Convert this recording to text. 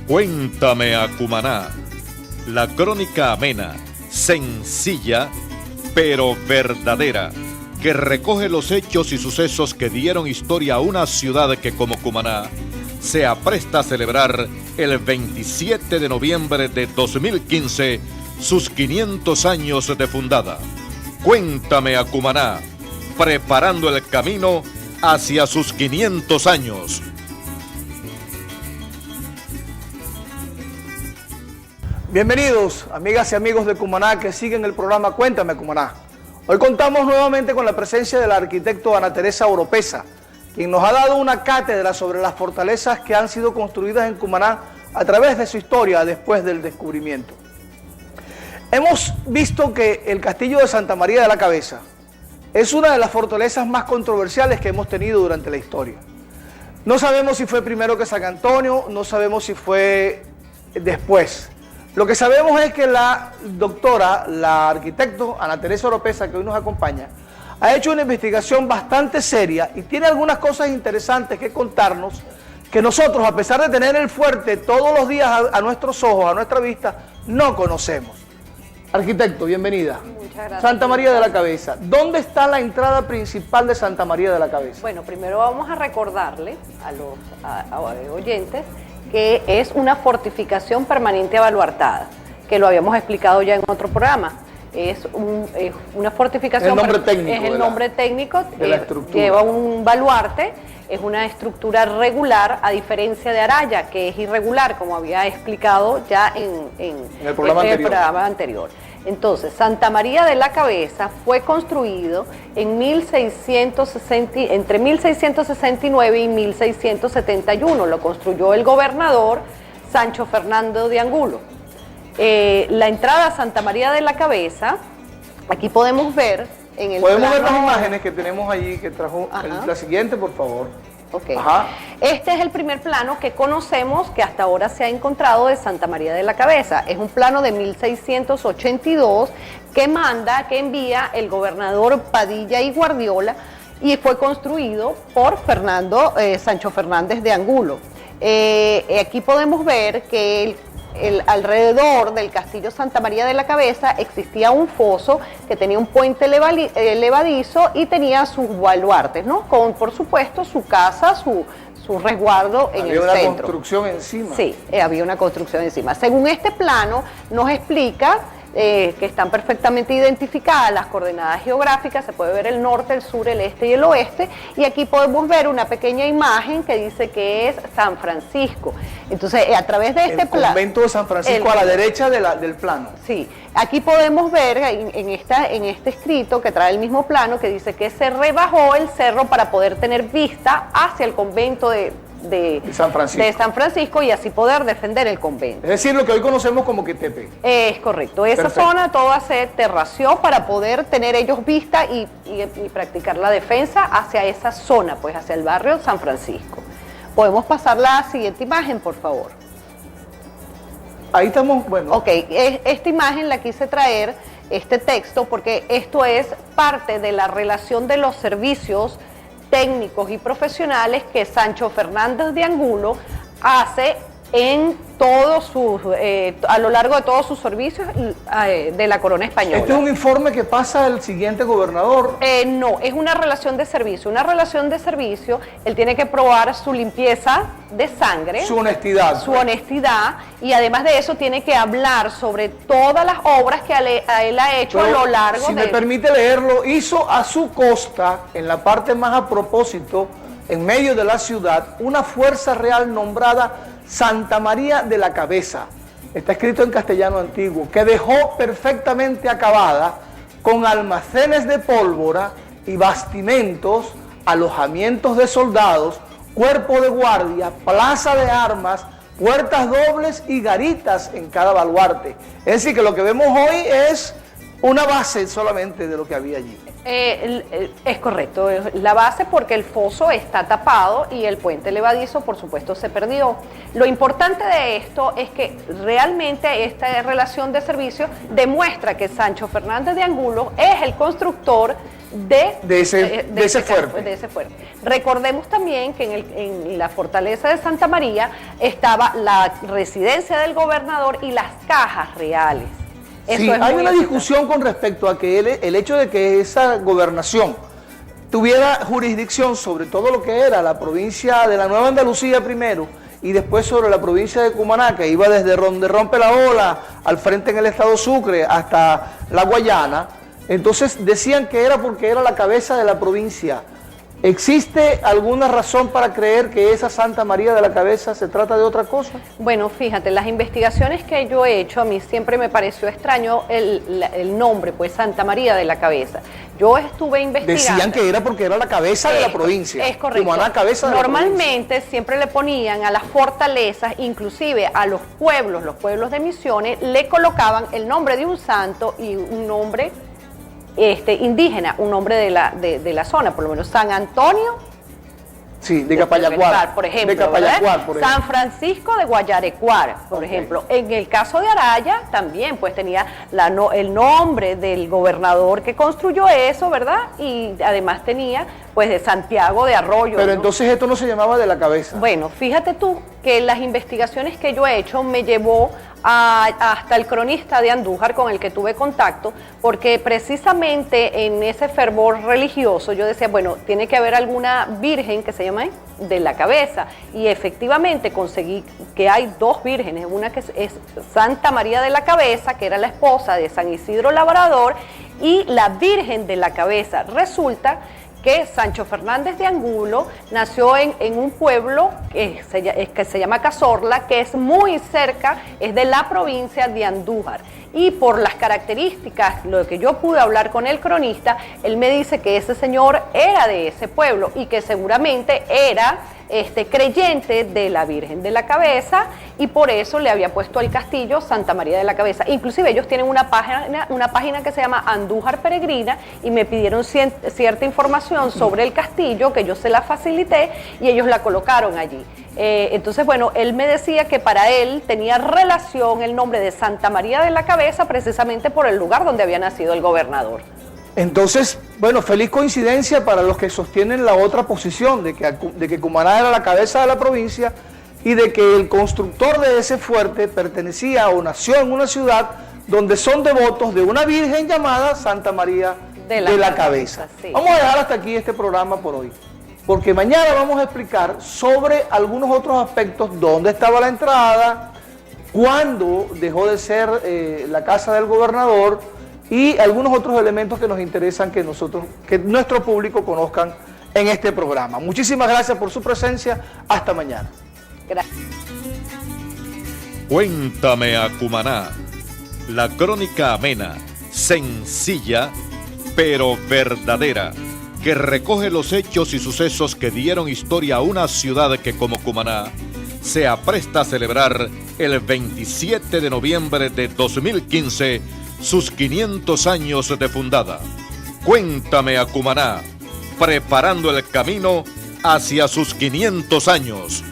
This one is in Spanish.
Cuéntame a Cumaná, la crónica amena, sencilla, pero verdadera, que recoge los hechos y sucesos que dieron historia a una ciudad que como Cumaná se apresta a celebrar el 27 de noviembre de 2015 sus 500 años de fundada. Cuéntame a Cumaná, preparando el camino hacia sus 500 años. Bienvenidos, amigas y amigos de Cumaná que siguen el programa Cuéntame Cumaná. Hoy contamos nuevamente con la presencia del arquitecto Ana Teresa Oropesa, quien nos ha dado una cátedra sobre las fortalezas que han sido construidas en Cumaná a través de su historia después del descubrimiento. Hemos visto que el castillo de Santa María de la Cabeza es una de las fortalezas más controversiales que hemos tenido durante la historia. No sabemos si fue primero que San Antonio, no sabemos si fue después. Lo que sabemos es que la doctora, la arquitecto Ana Teresa Oropesa, que hoy nos acompaña, ha hecho una investigación bastante seria y tiene algunas cosas interesantes que contarnos que nosotros, a pesar de tener el fuerte todos los días a nuestros ojos, a nuestra vista, no conocemos. Arquitecto, bienvenida. Muchas gracias. Santa María de la Cabeza. ¿Dónde está la entrada principal de Santa María de la Cabeza? Bueno, primero vamos a recordarle a los oyentes que es una fortificación permanente abaluartada, que lo habíamos explicado ya en otro programa. Es una fortificación... El nombre técnico. Es el nombre técnico. De la estructura. Lleva un baluarte, es una estructura regular, a diferencia de Araya, que es irregular, como había explicado ya en el programa anterior. Entonces, Santa María de la Cabeza fue construido en entre 1669 y 1671. Lo construyó el gobernador Sancho Fernando de Angulo. La entrada a Santa María de la Cabeza, aquí podemos ver en el Podemos ver plano, las imágenes que tenemos allí, que trajo la siguiente, por favor. Okay. Ajá. Este es el primer plano que conocemos que hasta ahora se ha encontrado de Santa María de la Cabeza. Es un plano de 1682 que envía el gobernador Padilla y Guardiola y fue construido por Sancho Fernández de Angulo. Aquí podemos ver que alrededor del castillo Santa María de la Cabeza existía un foso que tenía un puente levadizo y tenía sus baluartes, ¿no? Con, por supuesto, su casa, su resguardo en el centro. Había una construcción encima. Sí, había una construcción encima. Según este plano, nos explica que están perfectamente identificadas las coordenadas geográficas, se puede ver el norte, el sur, el este y el oeste, y aquí podemos ver una pequeña imagen que dice que es San Francisco. Entonces, a través de este plano... El convento de San Francisco a la derecha del plano. Sí, aquí podemos ver en este escrito que trae el mismo plano que dice que se rebajó el cerro para poder tener vista hacia el convento de San Francisco y así poder defender el convento. Es decir, lo que hoy conocemos como Quetepe. Es correcto. Esa zona toda se terració para poder tener ellos vista y practicar la defensa hacia esa zona, pues hacia el barrio San Francisco. Podemos pasar la siguiente imagen, por favor. Ahí estamos, bueno. Ok, esta imagen la quise traer, este texto, porque esto es parte de la relación de los servicios técnicos y profesionales que Sancho Fernández de Angulo hace en a lo largo de todos sus servicios de la corona española. ¿Este es un informe que pasa al siguiente gobernador? No, es una relación de servicio. Una relación de servicio, él tiene que probar su limpieza de sangre. Su honestidad. Su honestidad, y además de eso tiene que hablar sobre todas las obras que él ha hecho. Pero, a lo largo si me permite leerlo, hizo a su costa, en la parte más a propósito, en medio de la ciudad, una fuerza real nombrada Santa María de la Cabeza, está escrito en castellano antiguo, que dejó perfectamente acabada con almacenes de pólvora y bastimentos, alojamientos de soldados, cuerpo de guardia, plaza de armas, puertas dobles y garitas en cada baluarte. Es decir, que lo que vemos hoy es una base solamente de lo que había allí. Es correcto, es la base porque el foso está tapado y el puente levadizo, por supuesto, se perdió. Lo importante de esto es que realmente esta relación de servicio demuestra que Sancho Fernández de Angulo es el constructor de ese fuerte. Recordemos también que en la fortaleza de Santa María estaba la residencia del gobernador y las cajas reales. Sí, hay una discusión con respecto a que el hecho de que esa gobernación tuviera jurisdicción sobre todo lo que era la provincia de la Nueva Andalucía primero y después sobre la provincia de Cumaná, que iba desde donde rompe la ola al frente en el estado Sucre hasta la Guayana. Entonces decían que era porque era la cabeza de la provincia. ¿Existe alguna razón para creer que esa Santa María de la Cabeza se trata de otra cosa? Bueno, fíjate, las investigaciones que yo he hecho, a mí siempre me pareció extraño el nombre, pues Santa María de la Cabeza. Yo estuve investigando. Decían que era porque era la cabeza de la provincia. Es correcto. Como la cabeza de Normalmente siempre le ponían a las fortalezas, inclusive a los pueblos de Misiones, le colocaban el nombre de un santo y un nombre indígena, un nombre de la zona, por lo menos San Antonio. Sí, de Capayacuar, por ejemplo, de Capayacuar, por ejemplo. San Francisco de Guayarecuar, por ejemplo. En el caso de Araya también, pues tenía el nombre del gobernador que construyó eso, ¿verdad? Y además tenía, pues, de Santiago de Arroyo. Pero ¿no? Entonces esto no se llamaba de la Cabeza. Bueno, fíjate tú que las investigaciones que yo he hecho me llevó hasta el cronista de Andújar con el que tuve contacto, porque precisamente en ese fervor religioso yo decía, bueno, tiene que haber alguna virgen que se llama de la Cabeza, y efectivamente conseguí que hay dos vírgenes, una que es Santa María de la Cabeza, que era la esposa de San Isidro Labrador, y la Virgen de la Cabeza. Resulta que Sancho Fernández de Angulo nació en un pueblo que se llama Cazorla, que es muy cerca, es de la provincia de Andújar. Y por las características, lo que yo pude hablar con el cronista, él me dice que ese señor era de ese pueblo y que seguramente era creyente de la Virgen de la Cabeza, y por eso le había puesto al castillo Santa María de la Cabeza. Inclusive ellos tienen una página que se llama Andújar Peregrina, y me pidieron cierta información sobre el castillo que yo se la facilité y ellos la colocaron allí. Entonces, bueno, él me decía que para él tenía relación el nombre de Santa María de la Cabeza precisamente por el lugar donde había nacido el gobernador. Entonces, bueno, feliz coincidencia para los que sostienen la otra posición, de que Cumaná era la cabeza de la provincia y de que el constructor de ese fuerte pertenecía o nació en una ciudad donde son devotos de una virgen llamada Santa María de la Cabeza. Sí. Vamos a dejar hasta aquí este programa por hoy, porque mañana vamos a explicar sobre algunos otros aspectos: dónde estaba la entrada, cuándo dejó de ser la casa del gobernador, y algunos otros elementos que nos interesan que nuestro público conozcan en este programa. Muchísimas gracias por su presencia. Hasta mañana. Gracias. Cuéntame a Cumaná, la crónica amena, sencilla, pero verdadera, que recoge los hechos y sucesos que dieron historia a una ciudad que, como Cumaná, se apresta a celebrar el 27 de noviembre de 2015 sus 500 años de fundada. Cuéntame a Cumaná, preparando el camino hacia sus 500 años.